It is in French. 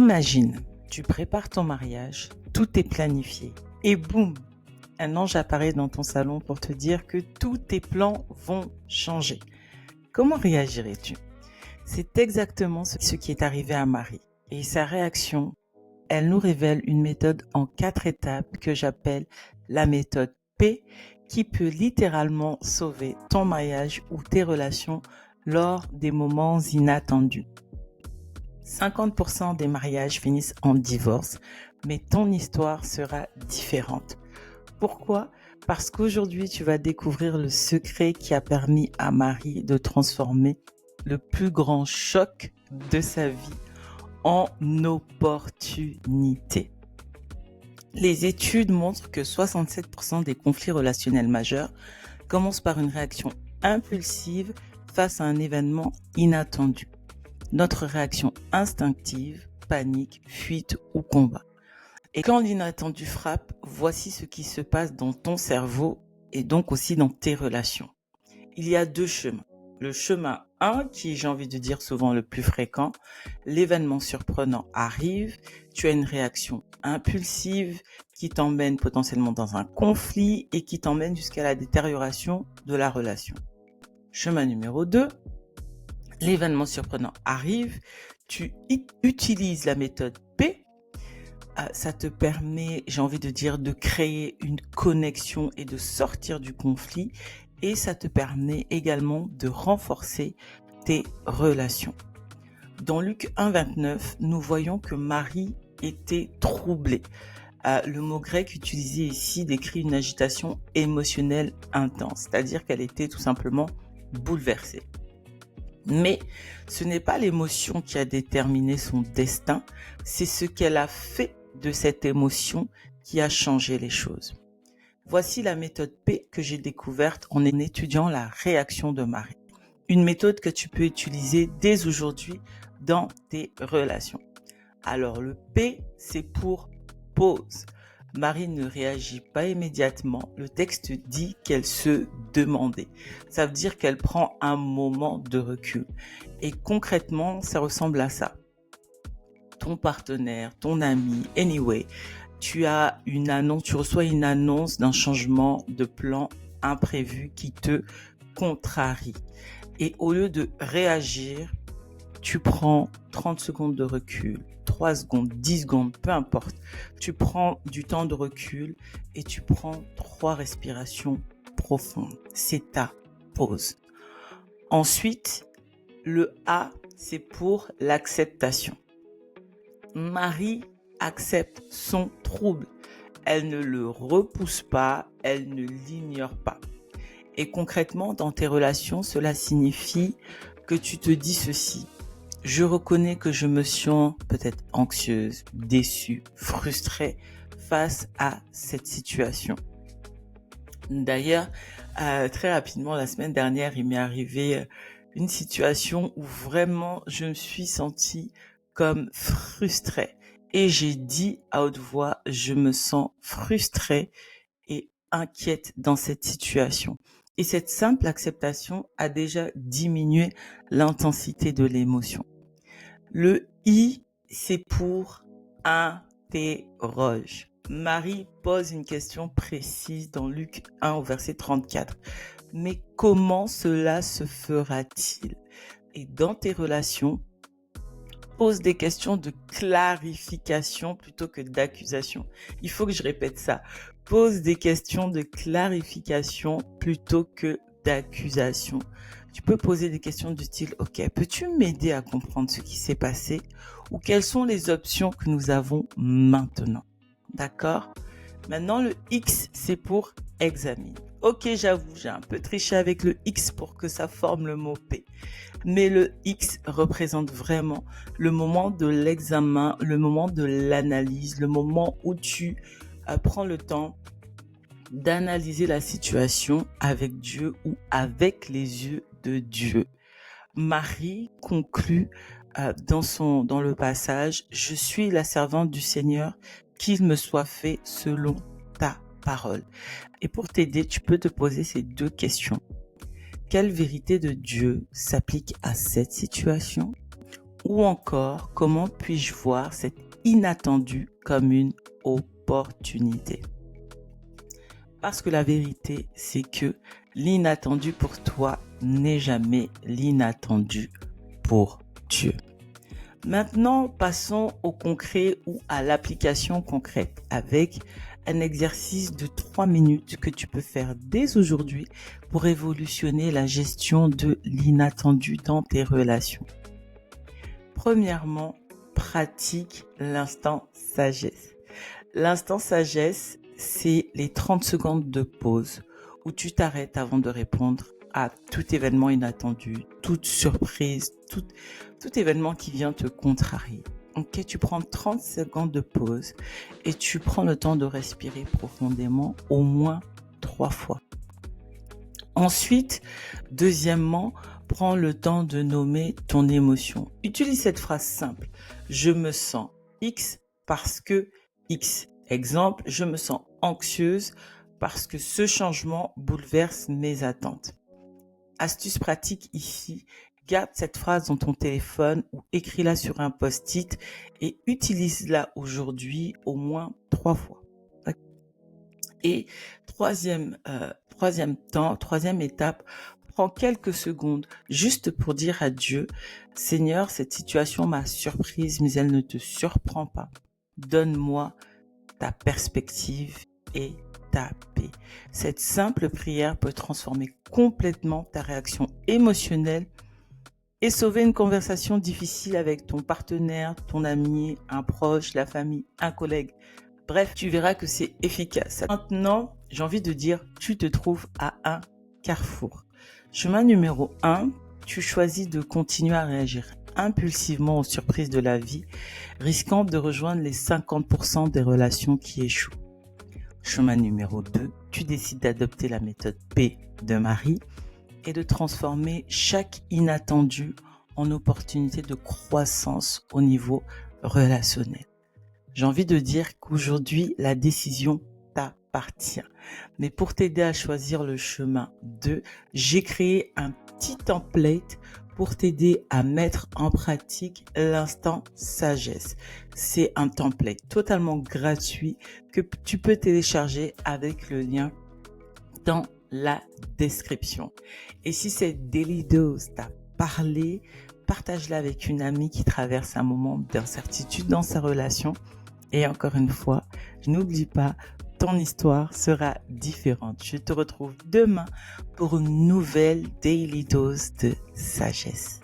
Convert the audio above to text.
Imagine, tu prépares ton mariage, tout est planifié et boum, un ange apparaît dans ton salon pour te dire que tous tes plans vont changer. Comment réagirais-tu? C'est exactement ce qui est arrivé à Marie. Et sa réaction, elle nous révèle une méthode en 4 étapes que j'appelle la méthode P, qui peut littéralement sauver ton mariage ou tes relations lors des moments inattendus. 50% des mariages finissent en divorce, mais ton histoire sera différente. Pourquoi? Parce qu'aujourd'hui, tu vas découvrir le secret qui a permis à Marie de transformer le plus grand choc de sa vie en opportunité. Les études montrent que 67% des conflits relationnels majeurs commencent par une réaction impulsive face à un événement inattendu. Notre réaction instinctive, panique, fuite ou combat. Et quand l'inattendu frappe, voici ce qui se passe dans ton cerveau et donc aussi dans tes relations. Il y a 2 chemins. Le chemin 1, qui est, j'ai envie de dire, souvent le plus fréquent, l'événement surprenant arrive, tu as une réaction impulsive qui t'emmène potentiellement dans un conflit et qui t'emmène jusqu'à la détérioration de la relation. Chemin numéro 2, l'événement surprenant arrive, tu utilises la méthode P, ça te permet, j'ai envie de dire, de créer une connexion et de sortir du conflit, et ça te permet également de renforcer tes relations. Dans Luc 1,29, nous voyons que Marie était troublée. Le mot grec utilisé ici décrit une agitation émotionnelle intense, c'est-à-dire qu'elle était tout simplement bouleversée. Mais ce n'est pas l'émotion qui a déterminé son destin, c'est ce qu'elle a fait de cette émotion qui a changé les choses. Voici la méthode P que j'ai découverte en étudiant la réaction de Marie. Une méthode que tu peux utiliser dès aujourd'hui dans tes relations. Alors le P, c'est pour pause. Marie ne réagit pas immédiatement. Le texte dit qu'elle se demandait. Ça veut dire qu'elle prend un moment de recul. Et concrètement, ça ressemble à ça. Ton partenaire, ton ami, anyway, tu reçois une annonce d'un changement de plan imprévu qui te contrarie. Et au lieu de réagir, tu prends 30 secondes de recul, 3 secondes, 10 secondes, peu importe. Tu prends du temps de recul et tu prends 3 respirations profondes. C'est ta pause. Ensuite, le A, c'est pour l'acceptation. Marie accepte son trouble. Elle ne le repousse pas, elle ne l'ignore pas. Et concrètement, dans tes relations, cela signifie que tu te dis ceci. Je reconnais que je me sens peut-être anxieuse, déçue, frustrée face à cette situation. D'ailleurs, très rapidement, la semaine dernière, il m'est arrivé une situation où vraiment je me suis sentie comme frustrée. Et j'ai dit à haute voix, je me sens frustrée et inquiète dans cette situation. Et cette simple acceptation a déjà diminué l'intensité de l'émotion. Le I, c'est pour interroge. Marie pose une question précise dans Luc 1 au verset 34. Mais comment cela se fera-t-il? Et dans tes relations, pose des questions de clarification plutôt que d'accusation. Il faut que je répète ça. Pose des questions de clarification plutôt que d'accusation. Tu peux poser des questions du style, ok, peux-tu m'aider à comprendre ce qui s'est passé? Ou quelles sont les options que nous avons maintenant? D'accord? Maintenant, le X, c'est pour examine. Ok, j'avoue, j'ai un peu triché avec le X pour que ça forme le mot P. Mais le X représente vraiment le moment de l'examen, le moment de l'analyse, le moment où tu prends le temps d'analyser la situation avec Dieu ou avec les yeux de Dieu. Marie conclut dans le passage, je suis la servante du Seigneur, qu'il me soit fait selon ta parole. Et pour t'aider, tu peux te poser ces 2 questions. Quelle vérité de Dieu s'applique à cette situation? Ou encore, comment puis-je voir cet inattendu comme une opportunité? Parce que la vérité, c'est que l'inattendu pour toi n'est jamais l'inattendu pour Dieu. Maintenant, passons au concret ou à l'application concrète avec un exercice de 3 minutes que tu peux faire dès aujourd'hui pour révolutionner la gestion de l'inattendu dans tes relations. Premièrement, pratique l'instant sagesse. L'instant sagesse, c'est les 30 secondes de pause où tu t'arrêtes avant de répondre à tout événement inattendu, toute surprise, tout événement qui vient te contrarier. Ok, tu prends 30 secondes de pause et tu prends le temps de respirer profondément au moins 3 fois. Ensuite, deuxièmement, prends le temps de nommer ton émotion. Utilise cette phrase simple. Je me sens X parce que X. Exemple, je me sens anxieuse parce que ce changement bouleverse mes attentes. Astuce pratique ici, garde cette phrase dans ton téléphone ou écris-la sur un post-it et utilise-la aujourd'hui au moins 3 fois. Et troisième étape, prends quelques secondes juste pour dire à Dieu, Seigneur, cette situation m'a surprise, mais elle ne te surprend pas. Donne-moi ta perspective et ta paix. Cette simple prière peut transformer complètement ta réaction émotionnelle et sauver une conversation difficile avec ton partenaire, ton ami, un proche, la famille, un collègue. Bref, tu verras que c'est efficace. Maintenant, j'ai envie de dire, tu te trouves à un carrefour. Chemin numéro 1, tu choisis de continuer à réagir impulsivement aux surprises de la vie, risquant de rejoindre les 50% des relations qui échouent. Chemin numéro 2, tu décides d'adopter la méthode P de Marie et de transformer chaque inattendu en opportunité de croissance au niveau relationnel. J'ai envie de dire qu'aujourd'hui, la décision t'appartient. Mais pour t'aider à choisir le chemin 2, j'ai créé un petit template pour t'aider à mettre en pratique l'instant sagesse. C'est un template totalement gratuit que tu peux télécharger avec le lien dans la description. Et si cette Daily Dose t'a parlé, partage-la avec une amie qui traverse un moment d'incertitude dans sa relation. Et encore une fois, n'oublie pas, ton histoire sera différente. Je te retrouve demain pour une nouvelle Daily Dose de sagesse.